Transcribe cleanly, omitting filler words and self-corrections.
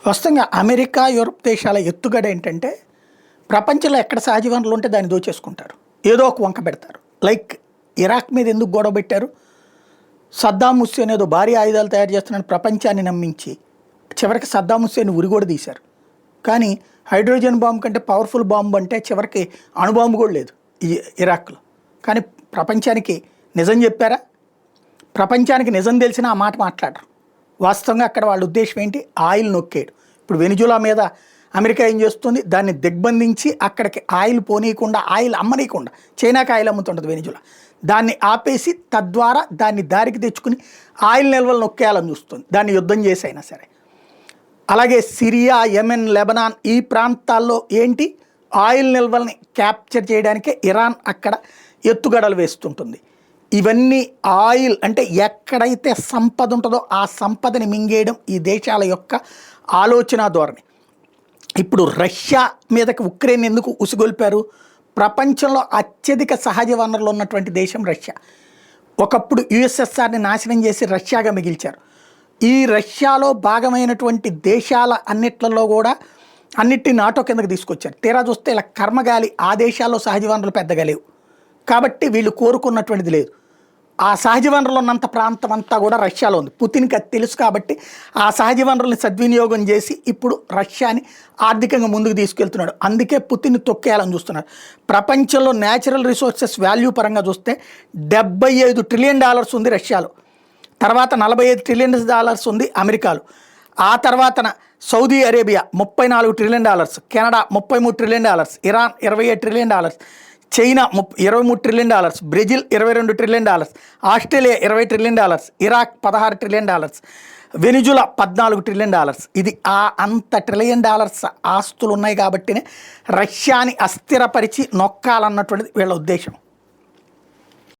వాస్తవంగా America, Europe దేశాల ఎత్తుగడ ఏంటంటే, ప్రపంచంలో ఎక్కడ సహజ వనరులు ఉంటే దాన్ని దోచేసుకుంటారు. ఏదో ఒక వంక పెడతారు. లైక్ ఇరాక్ మీద ఎందుకు గొడవ పెట్టారు? సద్దాం హుస్సేన్ ఏదో భారీ ఆయుధాలు తయారు చేస్తున్నాడని ప్రపంచాన్ని నమ్మించి, చివరికి సద్దాం హుస్సేన్ ఉరి కూడా తీశారు. కానీ హైడ్రోజన్ బాంబు కంటే పవర్ఫుల్ బాంబు అంటే చివరికి అణుబాంబు కూడా లేదు ఈ ఇరాక్లో. కానీ ప్రపంచానికి నిజం చెప్పారా? ప్రపంచానికి నిజం తెలిసినా ఆ మాట మాట్లాడరు. వాస్తవంగా అక్కడ వాళ్ళ ఉద్దేశం ఏంటి? ఆయిల్ నొక్కేయడం. ఇప్పుడు వెనిజులా మీద అమెరికా ఏం చేస్తుంది? దాన్ని దిగ్బంధించి అక్కడికి ఆయిల్ పోనీయకుండా, ఆయిల్ అమ్మనీయకుండా, చైనాకి ఆయిల్ అమ్ముతుంటుంది వెనిజులా, దాన్ని ఆపేసి తద్వారా దాన్ని దారికి తెచ్చుకుని ఆయిల్ నిల్వలు నొక్కేయాలని చూస్తుంది, దాన్ని యుద్ధం చేసైనా సరే. అలాగే సిరియా, యెమెన్, లెబనాన్ ఈ ప్రాంతాల్లో ఏంటి? ఆయిల్ నిల్వల్ని క్యాప్చర్ చేయడానికే ఇరాన్ అక్కడ ఎత్తుగడలు వేస్తుంటుంది. ఇవన్నీ ఆయిల్ అంటే ఎక్కడైతే సంపద ఉంటుందో ఆ సంపదని మింగేయడం ఈ దేశాల యొక్క ఆలోచన ధోరణి. ఇప్పుడు రష్యా మీదకి ఉక్రెయిన్ ఎందుకు ఉసిగొల్పారు? ప్రపంచంలో అత్యధిక సహజ వనరులు ఉన్నటువంటి దేశం రష్యా. ఒకప్పుడు యుఎస్ఎస్ఆర్ని నాశనం చేసి రష్యాగా మిగిల్చారు. ఈ రష్యాలో భాగమైనటువంటి దేశాల అన్నిట్లలో కూడా అన్నిటిని నాటో కిందకి తీసుకొచ్చారు. తీరా చూస్తే ఇలా కర్మగాలి ఆ దేశాల్లో సహజ వనరులు పెద్దగా లేవు కాబట్టి వీళ్ళు కోరుకున్నటువంటిది లేదు. ఆ సహజ వనరులు ఉన్నంత ప్రాంతం అంతా కూడా రష్యాలో ఉంది. పుతిన్కి అది తెలుసు కాబట్టి ఆ సహజ వనరుల్ని సద్వినియోగం చేసి ఇప్పుడు రష్యాని ఆర్థికంగా ముందుకు తీసుకెళ్తున్నాడు. అందుకే పుతిన్ని తొక్కేయాలని చూస్తున్నారు. ప్రపంచంలో న్యాచురల్ రిసోర్సెస్ వాల్యూ పరంగా చూస్తే $75 ట్రిలియన్ ఉంది రష్యాలో. తర్వాత $45 ట్రిలియన్ ఉంది అమెరికాలో. ఆ తర్వాతన Saudi Arabia $34 trillion, Canada $33 trillion, Iran $27 trillion, China $23 trillion, Brazil $22 trillion, Australia $20 trillion, Iraq $16 trillion, Venezuela $14 trillion. ఇది అంత ట్రిలియన్ ఆస్తులు ఉన్నాయి కాబట్టినే రష్యాని అస్థిరపరిచి నొక్కాలన్నటువంటిది వీళ్ళ ఉద్దేశం.